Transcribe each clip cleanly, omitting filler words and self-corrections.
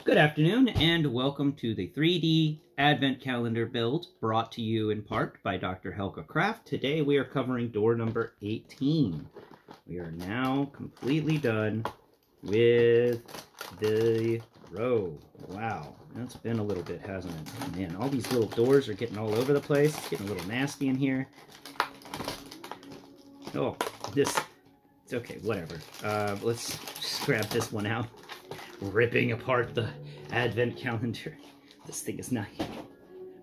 Good afternoon and welcome to the 3D Advent Calendar build brought to you in part by Dr. Helga Craft. Today we are covering door number 18. We are now completely done with the row. Wow, that's been a little bit, hasn't it? Man, all these little doors are getting all over the place. It's getting a little nasty in here. Oh, it's okay, whatever. Let's just grab this one out. Ripping apart the Advent calendar. This thing is not...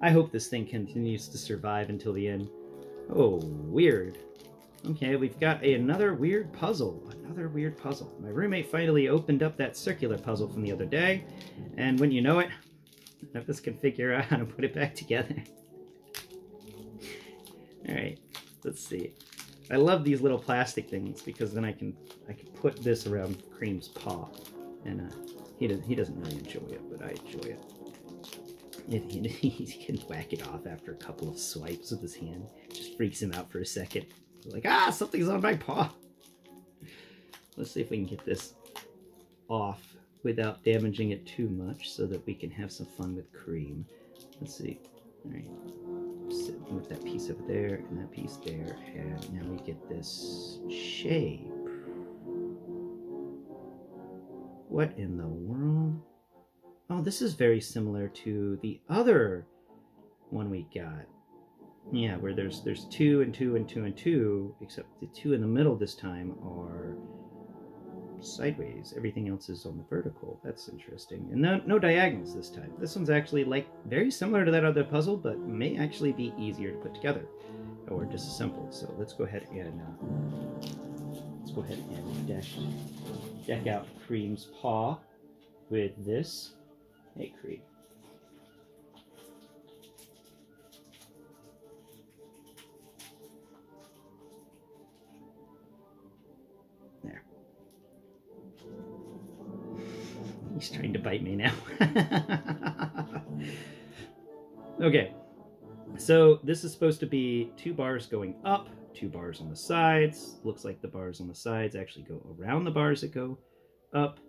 I hope this thing continues to survive until the end. Oh, weird. Okay, we've got another weird puzzle. Another weird puzzle. My roommate finally opened up that circular puzzle from the other day, and when you know it, none of us can figure out how to put it back together. Alright, let's see. I love these little plastic things because then I can put this around Kream's paw. And he doesn't really enjoy it, but I enjoy it. He can whack it off after a couple of swipes with his hand. It just freaks him out for a second. Like, ah, something's on my paw. Let's see if we can get this off without damaging it too much so that we can have some fun with Kream. Let's see. All right. Move that piece over there and that piece there. And now we get this shape. What in the world? Oh, this is very similar to the other one we got. Yeah, where there's 2 and 2 and 2 and 2, except the 2 in the middle this time are sideways. Everything else is on the vertical. That's interesting. And no diagonals this time. This one's actually like very similar to that other puzzle, but may actually be easier to put together or disassemble. So let's go ahead and deck out Kream's paw with this. Hey, Kream. There. He's trying to bite me now. Okay, so this is supposed to be 2 bars going up, 2 bars on the sides. Looks like the bars on the sides actually go around the bars that go up.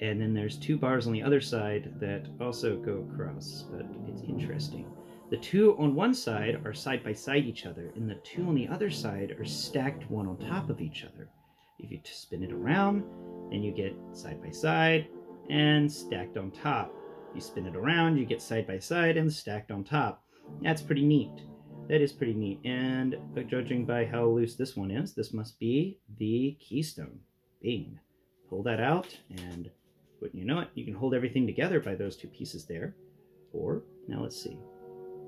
And then there's 2 bars on the other side that also go across, but it's interesting. The 2 on one side are side by side each other, and the 2 on the other side are stacked one on top of each other. If you spin it around, then you get side by side and stacked on top. You spin it around, you get side by side and stacked on top. That's pretty neat. That is pretty neat, and judging by how loose this one is, this must be the keystone. Bing. Pull that out, and wouldn't you know it, you can hold everything together by those 2 pieces there. Or, now let's see.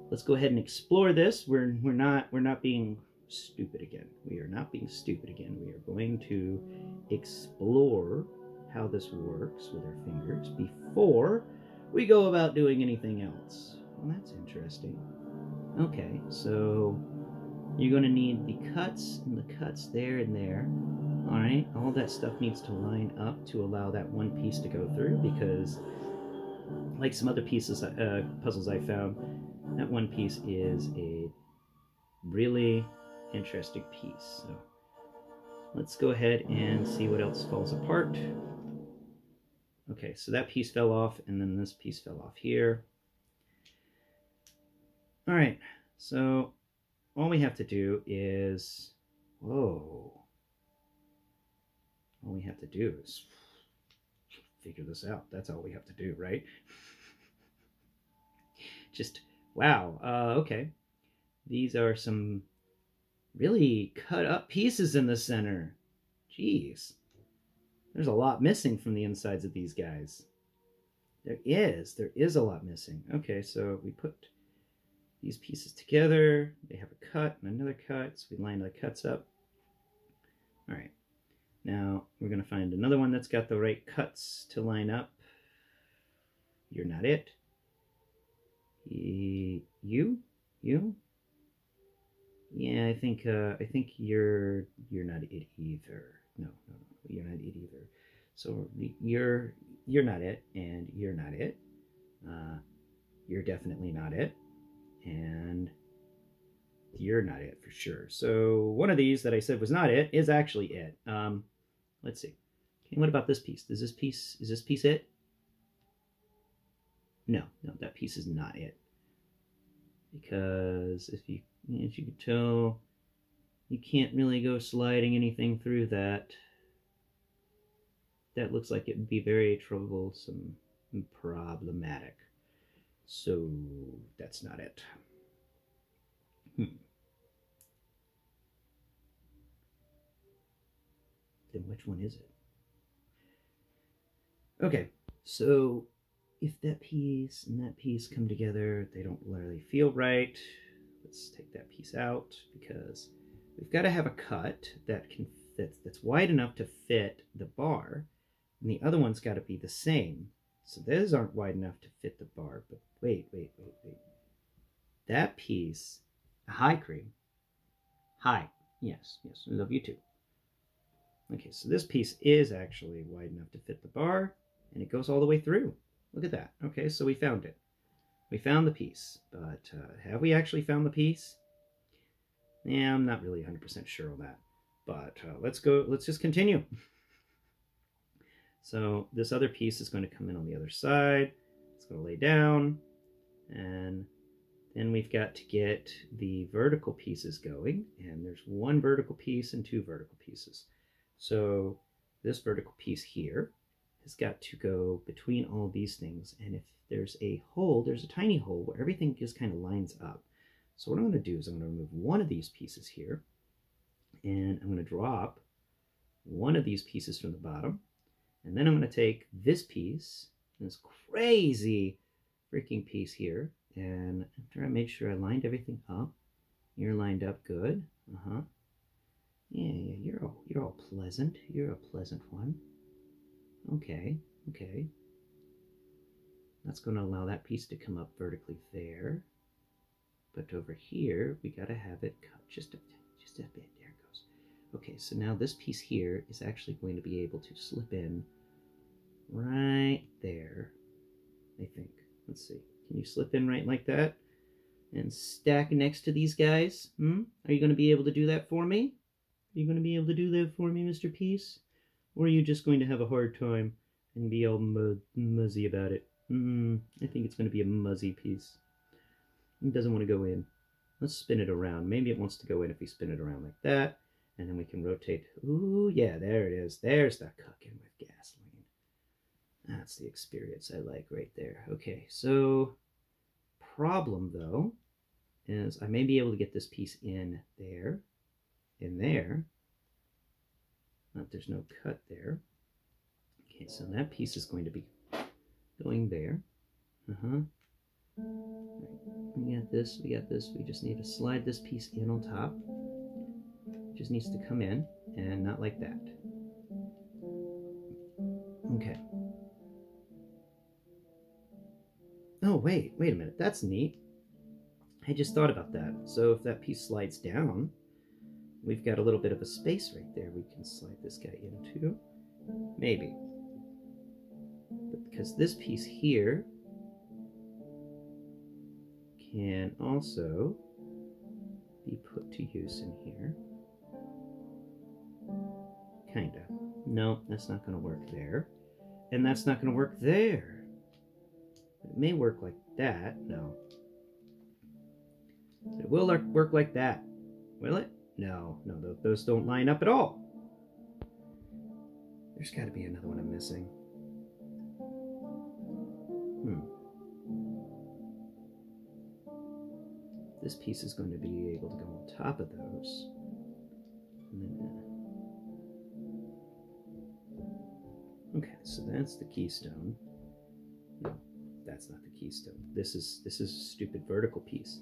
Let's go ahead and explore this. We're not being stupid again. We are not being stupid again. We are going to explore how this works with our fingers before we go about doing anything else. Well, that's interesting. Okay, so you're going to need the cuts and the cuts there and there. Alright, all that stuff needs to line up to allow that one piece to go through, because like some other pieces, puzzles I found, that one piece is a really interesting piece. So let's go ahead and see what else falls apart. Okay, so that piece fell off, and then this piece fell off here. Alright, so all we have to do is... Whoa. All we have to do is figure this out. That's all we have to do, right? Just, wow. Okay. These are some really cut up pieces in the center. Jeez. There's a lot missing from the insides of these guys. There is a lot missing. Okay, so we put these pieces together. They have a cut and another cut, so we line the cuts up. All right. Now, we're going to find another one that's got the right cuts to line up. You're not it. You? Yeah, I think you're not it either. No, you're not it either. So you're not it, and you're not it. You're definitely not it, and you're not it for sure. So one of these that I said was not it is actually it. Let's see. Okay, what about this piece? Is this piece it? No, no, that piece is not it. Because if you, as you can tell, you can't really go sliding anything through that. That looks like it would be very troublesome and problematic. So that's not it. Then which one is it? Okay, so if that piece and that piece come together, they don't really feel right. Let's take that piece out because we've got to have a cut that can fit, that's wide enough to fit the bar, and the other one's got to be the same. So those aren't wide enough to fit the bar, but wait. That piece, hi, Kream. Hi, yes, I love you too. Okay, so this piece is actually wide enough to fit the bar, and it goes all the way through. Look at that. Okay, so we found it. We found the piece, but have we actually found the piece? Yeah, I'm not really 100% sure on that, but let's just continue. So this other piece is going to come in on the other side. It's going to lay down, and then we've got to get the vertical pieces going, and there's one vertical piece and two vertical pieces. So this vertical piece here has got to go between all these things, and if there's a hole, there's a tiny hole where everything just kind of lines up. So what I'm going to do is I'm going to remove one of these pieces here, and I'm going to drop one of these pieces from the bottom, and then I'm going to take this piece, this crazy freaking piece here, and after I made sure I lined everything up, you're lined up good, yeah, you're all pleasant, you're a pleasant one. Okay. That's going to allow that piece to come up vertically there. But over here, we got to have it cut just a bit. There it goes. Okay, so now this piece here is actually going to be able to slip in right there, I think. Let's see. Can you slip in right like that? And stack next to these guys? Are you going to be able to do that for me? Are you going to be able to do that for me, Mr. Piece? Or are you just going to have a hard time and be all muzzy about it? I think it's going to be a muzzy piece. It doesn't want to go in. Let's spin it around. Maybe it wants to go in if we spin it around like that. And then we can rotate. Ooh, yeah, there it is. There's that cooking with gasoline. That's the experience I like right there. Okay, so problem, though, is I may be able to get this piece in there. But there's no cut there. Okay, so that piece is going to be going there. Right. We got this. We just need to slide this piece in on top. It just needs to come in, and not like that. Okay. Oh, wait a minute. That's neat. I just thought about that. So if that piece slides down, we've got a little bit of a space right there we can slide this guy into. Maybe. But because this piece here can also be put to use in here. Kinda. No, that's not going to work there. And that's not going to work there. It may work like that. No. It will work like that. Will it? No, those don't line up at all. There's got to be another one I'm missing. This piece is going to be able to go on top of those. Okay, so that's the keystone. No, that's not the keystone. This is a stupid vertical piece.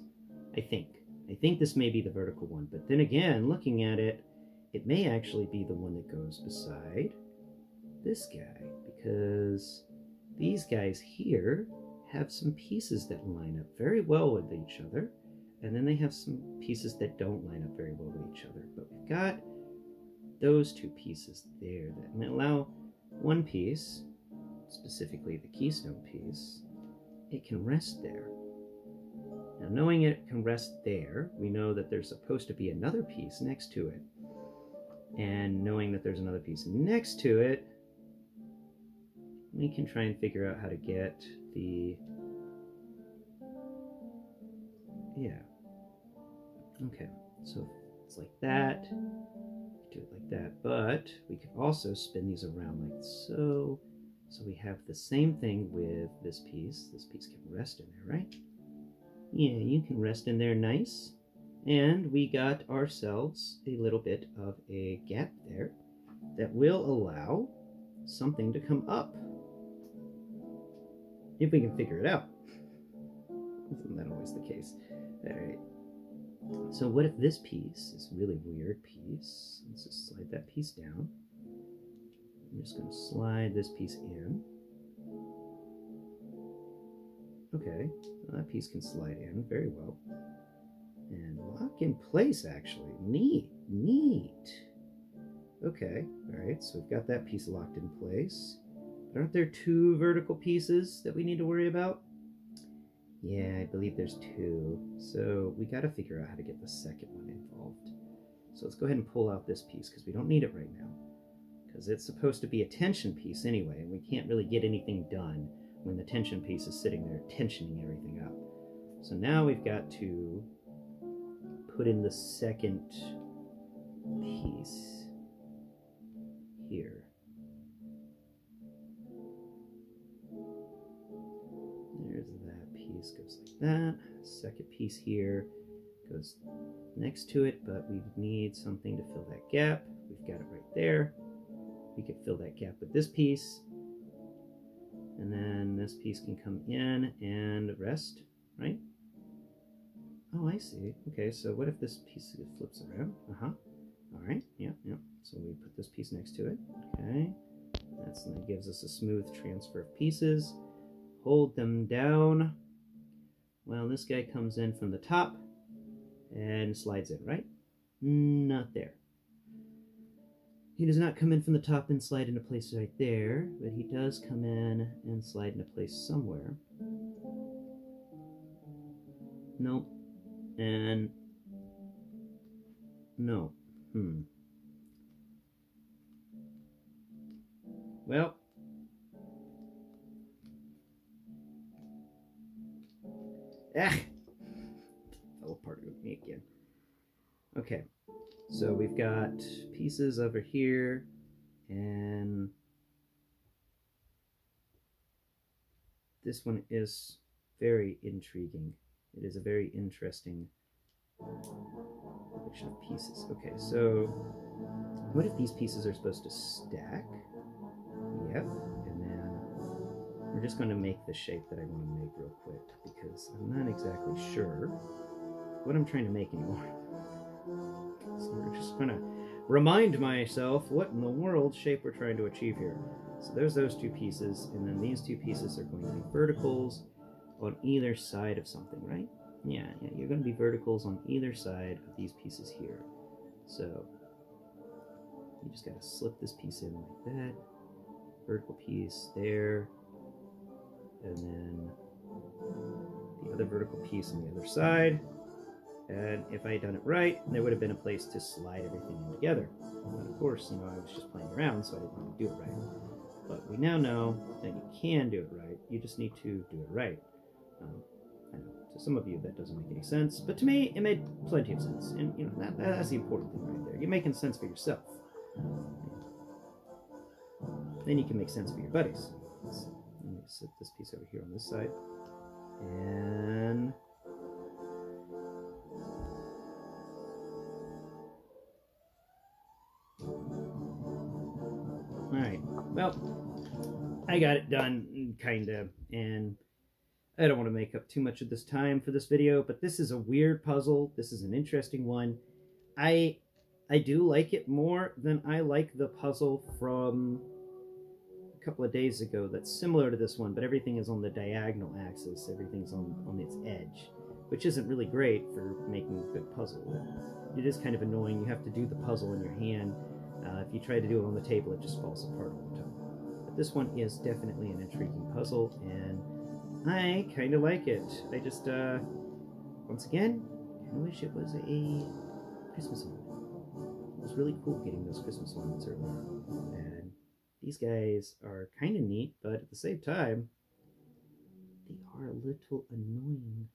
I think this may be the vertical one, but then again, looking at it, it may actually be the one that goes beside this guy, because these guys here have some pieces that line up very well with each other, and then they have some pieces that don't line up very well with each other. But we've got those two pieces there that may allow one piece, specifically the keystone piece, it can rest there. Now, knowing it can rest there, we know that there's supposed to be another piece next to it. And knowing that there's another piece next to it, we can try and figure out how to get the Yeah. Okay, so it's like that. Do it like that, but we could also spin these around like so. So we have the same thing with this piece. This piece can rest in there, right? Yeah, you can rest in there nice. And we got ourselves a little bit of a gap there that will allow something to come up. If we can figure it out. Isn't that always the case? All right. So what if this piece, this really weird piece, let's just slide that piece down. I'm just going to slide this piece in. Okay, well, that piece can slide in very well. And lock in place, actually. Neat, neat. Okay, all right, so we've got that piece locked in place. But aren't there two vertical pieces that we need to worry about? Yeah, I believe there's two. So we got to figure out how to get the second one involved. So let's go ahead and pull out this piece because we don't need it right now. Because it's supposed to be a tension piece anyway, and we can't really get anything done when the tension piece is sitting there tensioning everything up. So now we've got to put in the second piece here. There's that piece, goes like that. Second piece here goes next to it, but we need something to fill that gap. We've got it right there. We could fill that gap with this piece. And then this piece can come in and rest, right? Oh, I see. Okay, so what if this piece flips around? All right, yeah. So we put this piece next to it. Okay, that gives us a smooth transfer of pieces. Hold them down. Well, this guy comes in from the top and slides in, right? Not there. He does not come in from the top and slide into place right there, but he does come in and slide into place somewhere. Nope. And no. Well. Fell apart with me again. Okay. So we've got pieces over here, and this one is very intriguing. It is a very interesting collection of pieces. Okay, so what if these pieces are supposed to stack? Yep, and then we're just going to make the shape that I want to make real quick because I'm not exactly sure what I'm trying to make anymore. So we're just going to remind myself what in the world shape we're trying to achieve here. So there's those two pieces, and then these two pieces are going to be verticals on either side of something, right? Yeah, you're going to be verticals on either side of these pieces here. So you just got to slip this piece in like that. Vertical piece there, and then the other vertical piece on the other side. And if I had done it right, there would have been a place to slide everything in together. But of course, I was just playing around, so I didn't want to do it right. But we now know that you can do it right. You just need to do it right. I know to some of you that doesn't make any sense, but to me, it made plenty of sense. And that's the important thing right there. You're making sense for yourself. Then you can make sense for your buddies. Let me set this piece over here on this side. And alright, well, I got it done, kinda, and I don't want to make up too much of this time for this video, but this is a weird puzzle. This is an interesting one. I do like it more than I like the puzzle from a couple of days ago that's similar to this one, but everything is on the diagonal axis. Everything's on its edge, which isn't really great for making a good puzzle. It is kind of annoying. You have to do the puzzle in your hand. If you try to do it on the table, it just falls apart all the time. But this one is definitely an intriguing puzzle, and I kind of like it. I just, once again, kind of wish it was a Christmas one. It was really cool getting those Christmas ones earlier. And these guys are kind of neat, but at the same time, they are a little annoying.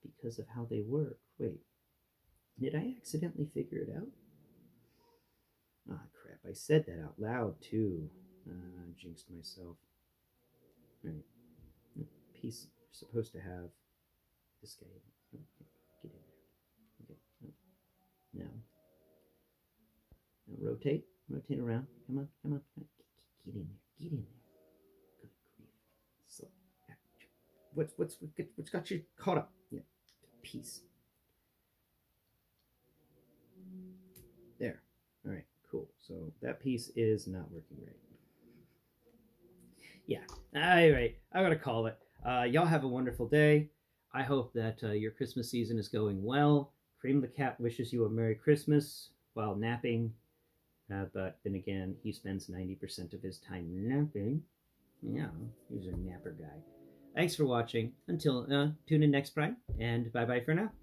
because of how they work. Wait, did I accidentally figure it out? Ah, crap, I said that out loud, too. Jinxed myself. All right, the piece we're supposed to have this guy. Okay, get in there. Okay, now rotate around. Come on. Get in there. Good grief. So, what's got you caught up? Yeah, piece. There. All right, cool. So that piece is not working right. Yeah. All right, I gotta call it. Y'all have a wonderful day. I hope that your Christmas season is going well. Cream the cat wishes you a Merry Christmas while napping. But then again, he spends 90% of his time napping. Yeah, he's a napper guy. Thanks for watching. Until tune in next Prime, and bye-bye for now.